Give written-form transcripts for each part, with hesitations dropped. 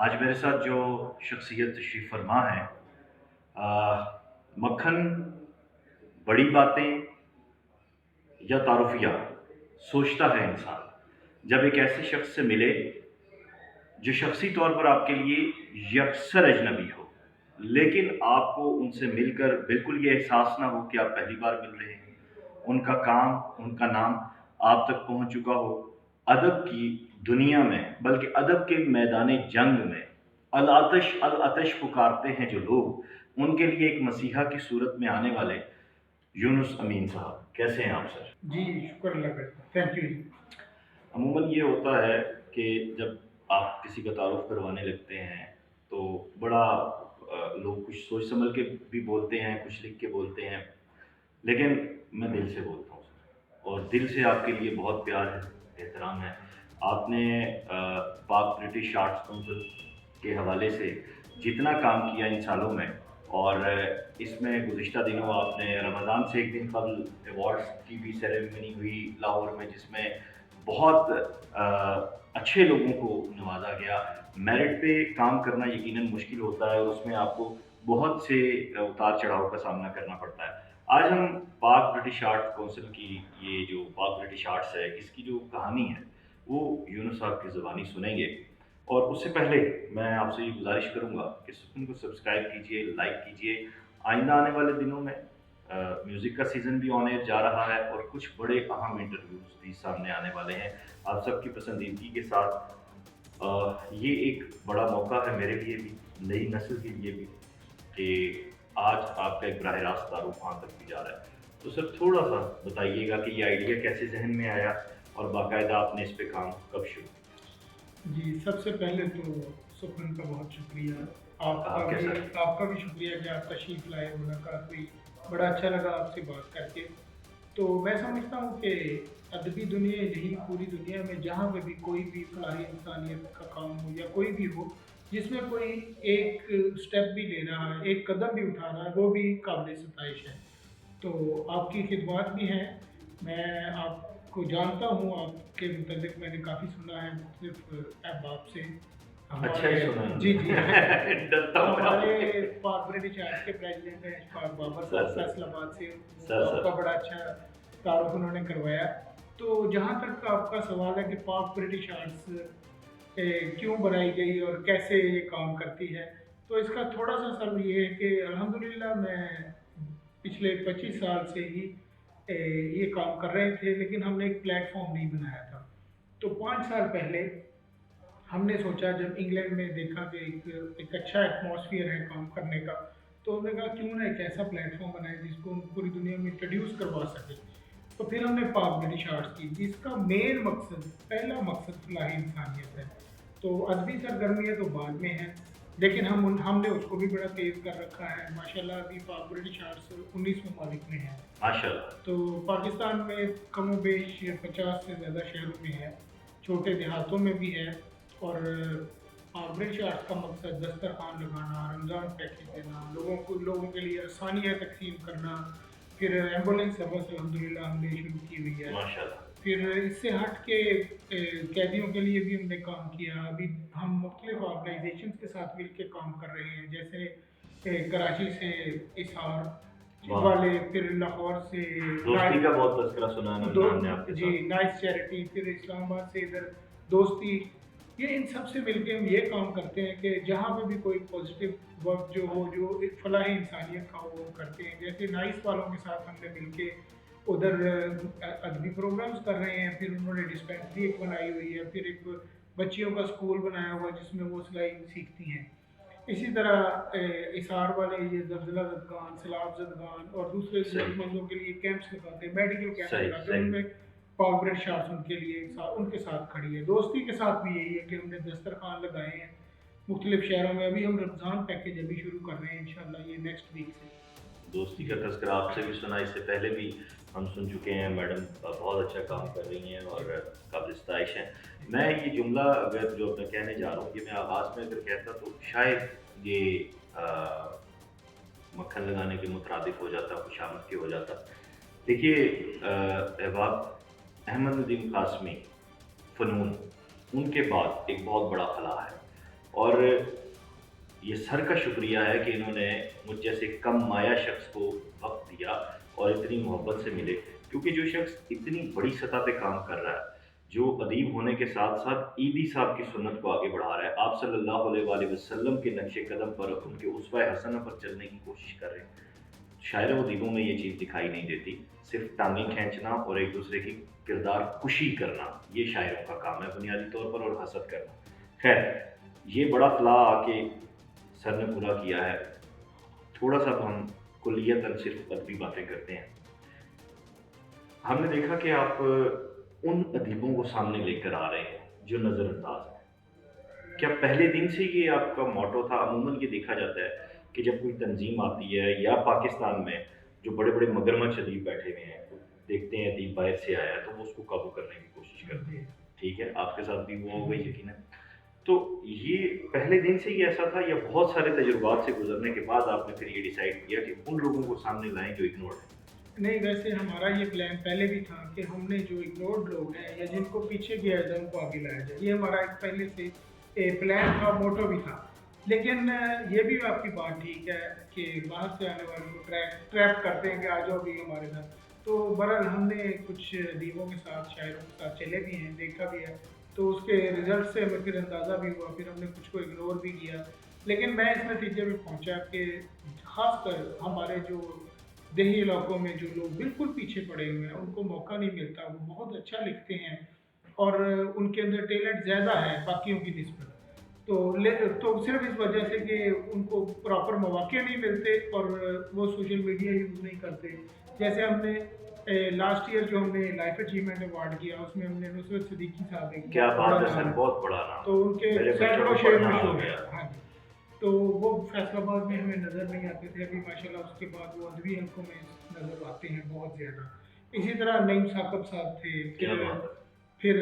آج میرے ساتھ جو شخصیت تشریف فرما ہے، مکھن بڑی باتیں یا تعارفیہ سوچتا ہے انسان جب ایک ایسے شخص سے ملے جو شخصی طور پر آپ کے لیے یکسر اجنبی ہو، لیکن آپ کو ان سے مل کر بالکل یہ احساس نہ ہو کہ آپ پہلی بار مل رہے ہیں۔ ان کا کام، ان کا نام آپ تک پہنچ چکا ہو۔ ادب کی دنیا میں، بلکہ ادب کے میدان جنگ میں العطش العطش پکارتے ہیں جو لوگ، ان کے لیے ایک مسیحا کی صورت میں آنے والے یونس امین صاحب، کیسے ہیں آپ سر؟ جی شکر اللہ کا، تھینک یو جی۔ عموماً یہ ہوتا ہے کہ جب آپ کسی کا تعارف کروانے لگتے ہیں تو بڑا لوگ کچھ سوچ سمجھ کے بھی بولتے ہیں، کچھ لکھ کے بولتے ہیں، لیکن میں دل سے بولتا ہوں سر، اور دل سے آپ کے لیے بہت پیار ہے، احترام ہے۔ آپ نے پاک برٹش آرٹس کونسل کے حوالے سے جتنا کام کیا ان سالوں میں، اور اس میں گزشتہ دنوں آپ نے رمضان سے ایک دن قبل ایوارڈس کی بھی سیریمنی ہوئی لاہور میں، جس میں بہت اچھے لوگوں کو نوازا گیا۔ میرٹ پہ کام کرنا یقیناً مشکل ہوتا ہے، اور اس میں آپ کو بہت سے اتار چڑھاؤ کا سامنا کرنا پڑتا ہے۔ آج ہم پاک برٹش آرٹ کونسل کی یہ جو پاک برٹش آرٹس ہے، اس کی جو کہانی ہے وہ یونس صاحب کی زبانی سنیں گے، اور اس سے پہلے میں آپ سے یہ گزارش کروں گا کہ سکون کو سبسکرائب کیجئے، لائک کیجئے۔ آئندہ آنے والے دنوں میں میوزک کا سیزن بھی آن ایئر جا رہا ہے، اور کچھ بڑے اہم انٹرویوز بھی سامنے آنے والے ہیں آپ سب کی پسندیدگی کے ساتھ۔ یہ ایک بڑا موقع ہے میرے لیے بھی، نئی نسل کے لیے بھی، کہ آج آپ کا ایک براہ راست تعارف وہاں تک بھی جا رہا ہے۔ تو سر تھوڑا سا بتائیے گا کہ یہ آئیڈیا کیسے ذہن میں آیا، اور باقاعدہ آپ نے اس پہ کام کب شروع کیا؟ جی سب سے پہلے تو سکون کا بہت شکریہ، آپ کا آپ بھی کیسا؟ آپ کا بھی شکریہ کہ آپ تشریف لائے، ملاقات ہوئی، بڑا اچھا لگا آپ سے بات کر کے۔ تو میں سمجھتا ہوں کہ ادبی دنیا نہیں، پوری دنیا میں جہاں پہ بھی کوئی بھی فلاحی انسانیت کا کام ہو یا کوئی بھی ہو، جس میں کوئی ایک اسٹیپ بھی لے رہا ہے، ایک قدم بھی اٹھا رہا ہے، وہ بھی قابل ستائش ہے۔ تو آپ کی خدمات بھی ہیں، میں آپ کو جانتا ہوں، آپ کے متعلق میں نے کافی سنا ہے مختلف احباب سے۔ اچھا ہمارے ہی سنا جی جی ہے ڈرتا ہوں میں آپ ہمارے سے۔ پاک برٹش آرٹس کے پریزیڈنٹ ہیں اشفاق بابر سر صاحب سر فیصل آباد سے، سر آپ سر کا بڑا اچھا تعارف انہوں نے کروایا۔ تو جہاں تک آپ کا سوال ہے کہ پاک برٹش آرٹس کیوں بنائی گئی اور کیسے یہ کام کرتی ہے، تو اس کا تھوڑا سا سر یہ ہے کہ الحمدللہ میں پچھلے 25 سال سے ہی یہ کام کر رہے تھے، لیکن ہم نے ایک پلیٹ فارم نہیں بنایا تھا۔ تو 5 سال پہلے ہم نے سوچا، جب انگلینڈ میں دیکھا کہ ایک اچھا ایٹماسفیئر ہے کام کرنے کا، تو ہم نے کہا کیوں نہ ایک ایسا پلیٹ فارم بنائے جس کو ہم پوری دنیا میں انٹروڈیوس کروا سکیں۔ تو پھر ہم نے پاک برٹش آرٹس کی، جس کا مین مقصد، پہلا مقصد فلاحی انسانیت ہے۔ تو ادبی سرگرمیاں تو بعد میں ہیں، لیکن ہم نے اس کو بھی بڑا تیز کر رکھا ہے۔ ماشاءاللہ ابھی پاک برٹش آرٹس 19 ممالک میں ہے۔ ماشاء اللہ۔ تو پاکستان میں کم و بیش 50 سے زیادہ شہروں میں ہے، چھوٹے دیہاتوں میں بھی ہے۔ اور برٹش آرٹس کا مقصد دسترخوان لگانا، رمضان پیکج دینا، لوگوں کے لیے آسانیاں تقسیم کرنا۔ پھر ایمبولینس سروس الحمدللہ ہم نے شروع کی ہوئی ہے۔ ماشاء اللہ۔ پھر اس سے ہٹ کے قیدیوں کے لیے بھی ہم نے کام کیا۔ ابھی ہم مختلف آرگنائزیشنز کے ساتھ مل کے کام کر رہے ہیں، جیسے کراچی سے اسحار والے، پھر لاہور سے دوستی کا بہت تذکرہ سنا ہے نمنان نے آپ کے جی ساتھ۔ نائس چیریٹی، پھر اسلام آباد سے ادھر دوستی۔ یہ ان سب سے مل کے ہم یہ کام کرتے ہیں کہ جہاں پہ بھی کوئی پازیٹیو ورک جو ہو، جو ایک فلاحی انسانیت کا ہو، وہ کرتے ہیں۔ جیسے نائس والوں کے ساتھ ہم نے مل کے ادھر ادبی پروگرامز کر رہے ہیں، پھر انہوں نے ڈسپینسری ایک بنائی ہوئی ہے، پھر ایک بچیوں کا اسکول بنایا ہوا ہے جس میں وہ سلائی سیکھتی ہیں۔ اسی طرح اسار والے یہ زلزلہ زدگان، سیلاب زدگان اور دوسرے ضرورت مندوں کے لیے کیمپس لگاتے ہیں، میڈیکل کیمپس لگاتے ہیں، ان میں پاک برٹش آرٹس ان کے لیے ان کے ساتھ کھڑی ہے۔ دوستی کے ساتھ بھی یہی ہے کہ ہم نے دسترخوان لگائے ہیں مختلف شہروں میں۔ ابھی ہم رمضان پیکج ابھی شروع کر رہے ہیں انشاءاللہ یہ نیکسٹ ویک سے۔ دوستی کا تذکرہ آپ سے بھی سنا، اس سے پہلے بھی ہم سن چکے ہیں، میڈم بہت اچھا کام کر رہی ہیں اور قابل ستائش ہیں۔ میں یہ جملہ اگر جو میں کہنے جا رہا ہوں، یہ میں آغاز میں اگر کہتا تو شاید یہ مکھن لگانے کے مترادف ہو جاتا، خوشامد کے ہو جاتا۔ دیکھیے احباب، احمد ندیم قاسمی فنون، ان کے بعد ایک بہت بڑا خلا ہے، और ये सर का शुक्रिया है कि इन्होंने मुझ जैसे कम माया शख्स को वक्त दिया और इतनी मोहब्बत से मिले, क्योंकि जो शख्स इतनी बड़ी सतह पे काम कर रहा है, जो अदीब होने के साथ साथ ईदी साहब की सुन्नत को आगे बढ़ा रहा है, आप सल्लल्लाहु अलैहि वसल्लम के नक्शे कदम पर, उनके उसवा हसना पर चलने की कोशिश कर रहे हैं, शायरों अदीबों में ये चीज़ दिखाई नहीं देती। सिर्फ टांगें खींचना और एक दूसरे की किरदार कुशी करना, ये शायरों का काम है बुनियादी तौर पर, और हसद करना। खैर, ये बड़ा फला आके सर ने पूरा किया है। थोड़ा सा तो हम कुल्लियतन सिर्फ अदबी बातें करते हैं। हमने देखा कि आप उन अदीबों को सामने लेकर आ रहे हैं जो नज़रअंदाज हैं। क्या पहले दिन से ये आपका मोटो था? अमूमन ये देखा जाता है कि जब कोई तंजीम आती है या पाकिस्तान में जो बड़े बड़े मगरमच्छ अदीब बैठे हुए हैं, तो देखते हैं अदीब बाहर से आया तो वो उसको काबू करने की कोशिश करते हैं। ठीक है, आपके साथ भी हुआ होगा यकीनन। तो ये पहले दिन से ही ऐसा था या बहुत सारे तजुर्बात से गुजरने के बाद आपने फिर ये डिसाइड किया कि उन लोगों को सामने लाएं जो इग्नोर्ड हैं? नहीं, वैसे हमारा ये प्लान पहले भी था कि हमने जो इग्नोर्ड लोग हैं या जिनको पीछे किया जाए उनको आगे लाया जाए। ये हमारा एक पहले से प्लान था, मोटो भी था। लेकिन ये भी आपकी बात ठीक है कि बाहर से आने वालों को ट्रैप करते हैं कि आ जाओ भी हमारे साथ। तो बहरहाल हमने कुछ दीवों के साथ, शायरों के साथ चले भी हैं, देखा भी है। तो उसके रिजल्ट से हमें फिर अंदाज़ा भी हुआ, फिर हमने कुछ को इग्नोर भी किया। लेकिन मैं इस नतीजे में पहुंचा कि ख़ासकर हमारे जो देही इलाकों में जो लोग बिल्कुल पीछे पड़े हुए हैं, उनको मौका नहीं मिलता। वो बहुत अच्छा लिखते हैं और उनके अंदर टैलेंट ज़्यादा है बाकियों की निस्बत। तो सिर्फ इस वजह से कि उनको प्रॉपर मौके नहीं मिलते और वो सोशल मीडिया यूज़ नहीं करते। जैसे हमने लास्ट ईयर जो हमने लाइफ अचीवमेंट अवार्ड किया, उसमें हमने नुसरत सिद्दीकी साहब एक क्या बहुत बात बड़ा है सर, नाम, बहुत बड़ा नाम। तो उनके मेरे बच्चों सैकड़ों को शेर पढ़ना आ मशहूर गया। हैं। हाँ जी। तो वो फैसलाबाद में हमें नज़र नहीं आते थे, अभी माशाल्लाह उसके बाद वो अदबी हलकों में नज़र आते हैं बहुत ज़्यादा। इसी तरह नईम साकब साहब थे, क्या बात है, फिर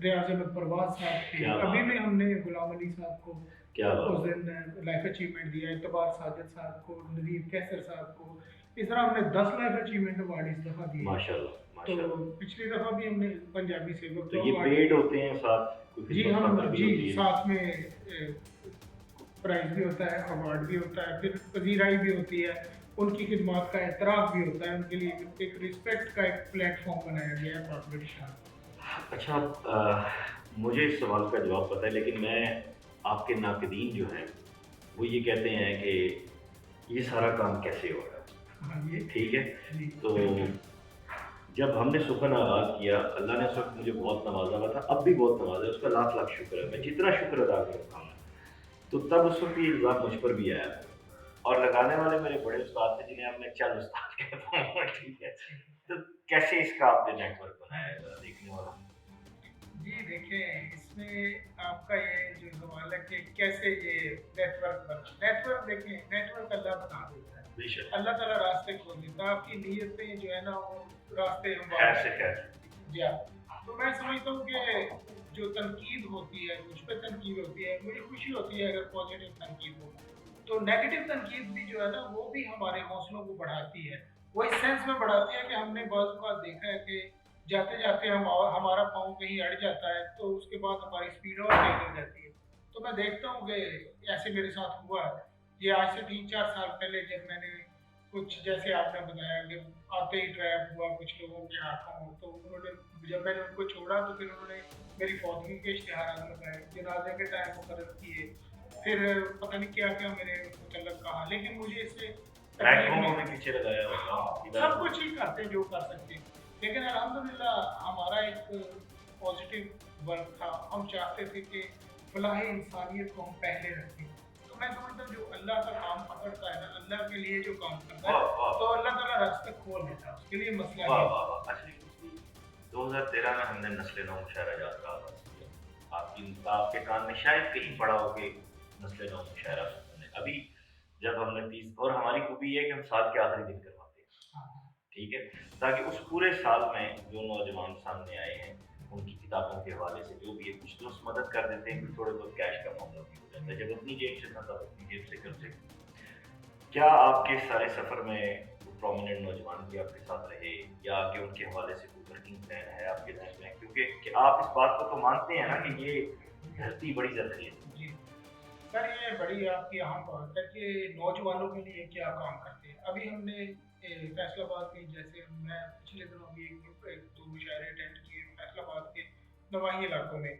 रियाज अहमद परवाज साहब थे। क्या अभी बात भी है, हमने गुलाम अली साहब को क्या उस बात है। दिन लाइफ अचीवमेंट दिया, एतबार साजिद साहब को, नदीर कैसर साहब को। इस तरह हमने 10 लाइफ अचीवमेंट अवार्ड इस दफ़ा दिए। माशाल्लाह, तो माशाल्लाह। पिछली दफ़ा भी हमने पंजाबी सेवक तो को ये अवार्ड पेड दिया। होते हैं साथ, कोई जी खिदमत हम खातर भी जी होती है? साथ में प्राइज़ भी होता है, अवार्ड भी होता है, फिर पजीराई भी होती है, उनकी खिदमत का एतराफ़ भी होता है, उनके लिए एक रिस्पेक्ट का एक प्लेटफॉर्म बनाया गया है कॉर्पोरेट शाह। अच्छा, मुझे इस सवाल का जवाब पता है, लेकिन मैं आपके नाक़दीन जो हैं वो ये कहते हैं कि ये सारा काम कैसे हो रहा है? हाँ ये ठीक है, जी तो जब हमने सुख़न आगाज़ किया, अल्लाह ने उस वक़्त मुझे बहुत नवाज़ा हुआ था, अब भी बहुत नवाज़ा है, उसका लाख लाख शुक्र है। मैं जितना शुक्र अदा कर सकता हूँ, तो तब उस वक़्त ये इल्ज़ाम मुझ पर भी आया और लगाने वाले मेरे बड़े उस्ताद थे जिन्हें अब मैं चंद उस्ताद कहता हूँ। ठीक है, तो कैसे इसका आपने नेटवर्क बनाया है ज़रा देखने वाला? जी देखें, इसमें आपका ये जो सवाल है कि कैसे ये नेटवर्क बना, नेटवर्क देखें, नेटवर्क अल्लाह बना देता है, बेशक, अल्लाह ताला रास्ते खोल देता है। आपकी नीयतें जो है ना वो रास्ते खैर हमवार से करती खैर। हैं। जी हाँ, तो मैं समझता हूँ कि जो तनकीद होती है, मुझ पे तनकीद होती है, मुझे खुशी होती है अगर पॉजिटिव तनकीद हो। तो नेगेटिव तनकीद भी जो है ना वो भी हमारे हौसलों को बढ़ाती है। वो इस सेंस में बढ़ाती है कि हमने बाज़ औक़ात देखा है कि जाते जाते हमारा पाँव कहीं अड़ जाता है, तो उसके बाद हमारी स्पीड और तेज़ हो जाती है। तो मैं देखता हूँ कि ऐसे मेरे साथ हुआ है। ये आज से 3-4 साल पहले जब मैंने कुछ जैसे आपने बताया कि आते ही ट्रैप हुआ कुछ लोगों के हाथों, तो उन्होंने, जब मैंने उनको छोड़ा तो फिर उन्होंने मेरी फौतगी के इश्तिहारात लगाए, जनाजे के टाइम मुकर्रर किए, फिर पता नहीं क्या-क्या मेरे मुतल्लक़ कहा, लेकिन मुझे इससे तकलीफ प्लेटफ़ॉर्म नहीं में हुई। पीछे लगाया होगा, सब कुछ ही करते हैं जो कर सकते हैं। लेकिन अल्हम्दुलिल्लाह हमारा एक पॉजिटिव वर्क था। हम चाहते थे कि फलाह इंसानियत को हम पहले रखें। तो मैं समझता हूँ जो अल्लाह का काम पकड़ता है ना, अल्लाह के लिए जो काम करता वाह, है, वाह, तो अल्लाह ताला रास्ते खोल देता है। उसके लिए मसला वाह, नहीं वाह, है। वाह! अच्छा, 2013 में हमने नस्ल-ए-नौ मुशायरा याद का आगाज़ किया। आपके कान में शायद कहीं पड़ा हो कि नस्ल-ए-नौ मुशायरा सुनने। अभी जब हमने 30 और हमारी खूबी ये है कि हम साल के आखिरी दिन करवाते हैं, हाँ, ठीक है? ताकि उस पूरे साल में जो नौजवान सामने आए हैं, उनकी किताबों के हवाले से जो भी है, कुछ दोस्त मदद कर देते हैं, फिर थोड़े बहुत कैश का मामला भी हो जाता है। जब अपनी जेब से था तब अपनी जेब से करते। क्या आपके सारे सफ़र में प्रोमिनेंट नौजवान भी आपके साथ रहे या आगे उनके हवाले से कोई वर्किंग प्लान है आपके ज़हन में? क्योंकि कि आप इस बात को तो मानते हैं ना कि ये धरती बड़ी ज़रूरी है। जी। सर ये बड़ी आपकी अहम बात है कि नौजवानों के लिए क्या काम करते हैं। अभी हमने फैसलाबाद में, जैसे मैं पिछले दिनों भी एक दो मुशायरे अटेंड किए फैसलाबाद के नवाही इलाकों में।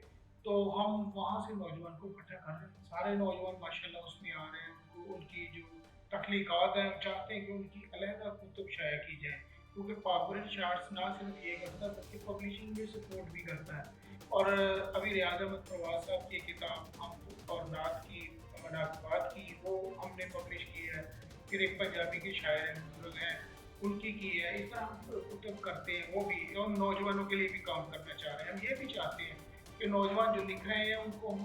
तो हम वहाँ से नौजवान को इकट्ठा कर रहे हैं, सारे नौजवान माशाल्लाह उसमें आ रहे हैं। उनको उनकी जो तख्लीकात हैं, हम चाहते हैं कि उनकी अलहदा कुतुब शाया की जाए, क्योंकि पॉपुलर चार्ट्स ना सिर्फ ये करता है बल्कि पब्लिशिंग में सपोर्ट भी करता है। और अभी रियाज अहमद फवाद साहब की किताब हम और नात की मनाकबात की वो हमने पब्लिश की है। फिर एक पंजाबी के शायर हैं, बुजुर्ग हैं, उनकी की है। इस तरह हम कुतब करते हैं, वो भी हम नौजवानों के लिए भी काम करना चाह रहे हैं। हम ये भी चाहते हैं कि नौजवान जो लिख रहे हैं उनको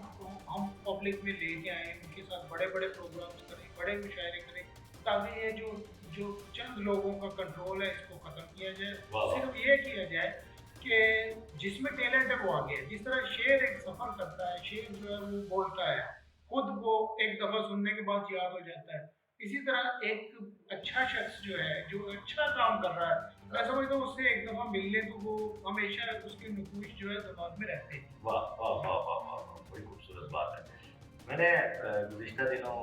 हम पब्लिक में लेके आएँ, उनके साथ बड़े बड़े प्रोग्राम्स करें, बड़े मुशायरे करें, ताकि ये जो जो चंद लोगों का कंट्रोल है इसको ख़त्म किया जाए। वाह वाह। सिर्फ ये किया जाए कि जिसमें टैलेंट है वो आगे है। जिस तरह शेर एक सफ़र करता है, शेर जो है वो बोलता है, खुद वो एक दफ़ा सुनने के बाद याद हो जाता है। इसी तरह एक अच्छा शख्स जो है, जो अच्छा काम कर रहा है, मैं समझता हूँ उससे एक दफ़ा मिल ले तो वो हमेशा उसके नक़ूश जो है दिमाग में रहते हैं। वाह वाह जी। वाह वाह वाह वाह, बड़ी खूबसूरत बात है। मैंने गुज़िश्ता दिनों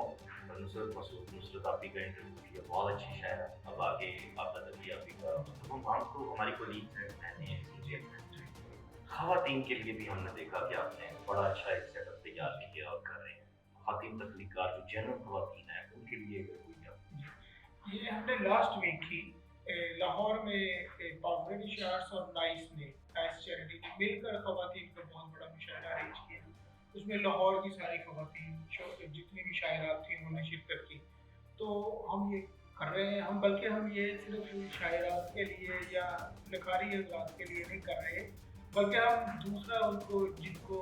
नुसरत मसूद नुसरत आपी का इंटरव्यू किया, बहुत अच्छी शायरा। अब आगे आपका तबी आपी का, तो हम तो हमारी कोलीग्स हैं, बहनें हैं, टीचर हैं। ख़वातीन के लिए भी हमने देखा कि आपने बड़ा अच्छा एक सेटअप तैयार किया और कर रहे हैं। ख़वातीन तख्लीक़ात जो जेन्युइन ख़वातीन हैं, उनके लिए अगर कोई आप। ये हमने लास्ट वीक की लाहौर में पॉपुलर शार्ट्स और नाइस चैरिटी ने मिलकर खवातीन का बहुत बड़ा मुशायरा अरेंज किया। उसमें लाहौर की सारी खवातीन जितनी भी शायरात थी उन्होंने शिरकत की। तो हम ये कर रहे हैं, हम बल्कि हम ये सिर्फ शायरात के लिए या लिखारी हजरात के लिए नहीं कर रहे, बल्कि हम दूसरा उनको जिनको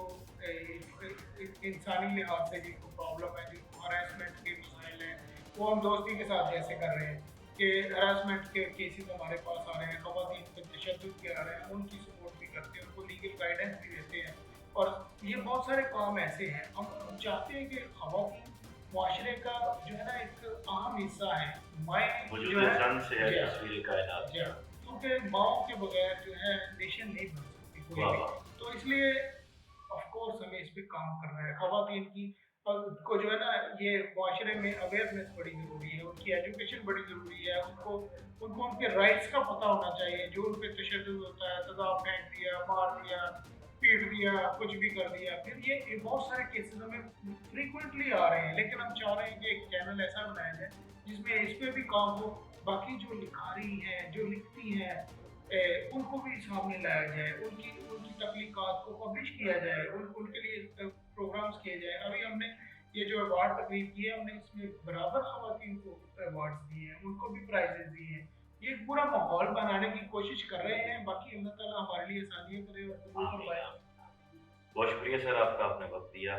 इंसानी लिहाज से जिनको प्रॉब्लम है, जिनको हरासमेंट के मसाइल हैं, वो हम दोस्ती के साथ जैसे कर रहे हैं कि हरासमेंट के केसेस हमारे पास आ रहे हैं, खवातीन पर तशद्दुद के आ रहे हैं, उनकी सपोर्ट भी करते हैं, उनको लीगल गाइडेंस भी देते हैं। और ये बहुत सारे काम ऐसे हैं, हम चाहते हैं कि खवातीन मुआशरे का जो है ना एक अहम हिस्सा है। माएँ जो वजूद है ज़न से है जी हाँ, तस्वीर कायनात। जी हाँ, क्योंकि माँओं के बगैर जो है नेशन नहीं बन सकती कोई वाह भी। वाह। तो इसलिए ऑफ कोर्स हमें इस पे काम करना है। खवातीन की को जो है ना ये मुआशरे में अवेयरनेस बड़ी ज़रूरी है, उनकी एजुकेशन बड़ी ज़रूरी है, उनको उनको उनके राइट्स का पता होना चाहिए। जो उन पे तशद्दुद होता है, तेज़ाब फेंक दिया, मार दिया, पीट दिया, कुछ भी कर दिया, फिर ये बहुत सारे केसेस हमें फ्रीक्वेंटली आ रहे हैं। लेकिन हम चाह रहे हैं कि एक चैनल ऐसा बनाया जाए जिसमें इस पे भी काम हो। बाकी जो लिखारी हैं, जो लिखती हैं, उनको भी सामने लाया जाए, उनकी उनकी तख्लीकात को पब्लिश किया जाए, उनके लिए प्रोग्राम्स किए जाए। अभी हमने ये जो अवार्ड तकरीब की है, हमने इसमें बराबर खवातीन को अवार्ड्स दिए हैं, उनको भी प्राइजेस दिए हैं। ये एक पूरा माहौल बनाने की कोशिश कर रहे हैं। बाकी अल्लाह ताला हमारे लिए आसानियाँ करे और कबूल आमीन फरमाए। आमीन। बहुत शुक्रिया सर आपका, आपने वक़्त दिया।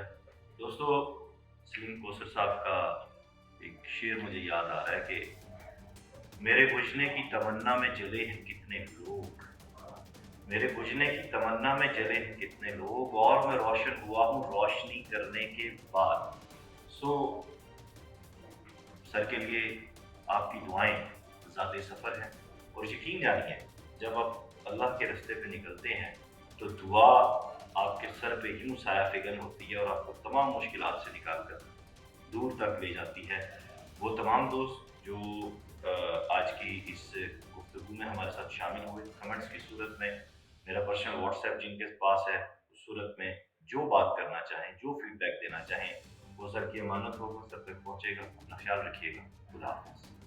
दोस्तों, सलीम कौसर साहब का एक शेर मुझे याद आ रहा है कि मेरे बुझने की तमन्ना में जले हैं कितने लोग, मेरे बुझने की तमन्ना में जले हैं कितने लोग, और मैं रोशन हुआ हूँ रोशनी करने के बाद। सो सर के लिए आपकी दुआएं ज़ाते सफ़र हैं, और यकीन जानिए जब आप अल्लाह के रास्ते पे निकलते हैं तो दुआ आपके सर पे यूं साया फिगन होती है और आपको तमाम मुश्किलात से निकाल कर दूर तक ले जाती है। वो तमाम दोस्त जो आज की इस गुफ्तगू में हमारे साथ शामिल हुए, कमेंट्स की सूरत में, मेरा पर्सनल व्हाट्सएप जिनके पास है, उस सूरत में जो बात करना चाहें, जो फीडबैक देना चाहें, वो सर की अमानत होगा, सर तक पहुँचेगा। अपना ख्याल रखिएगा। खुदा हाफ़िज़।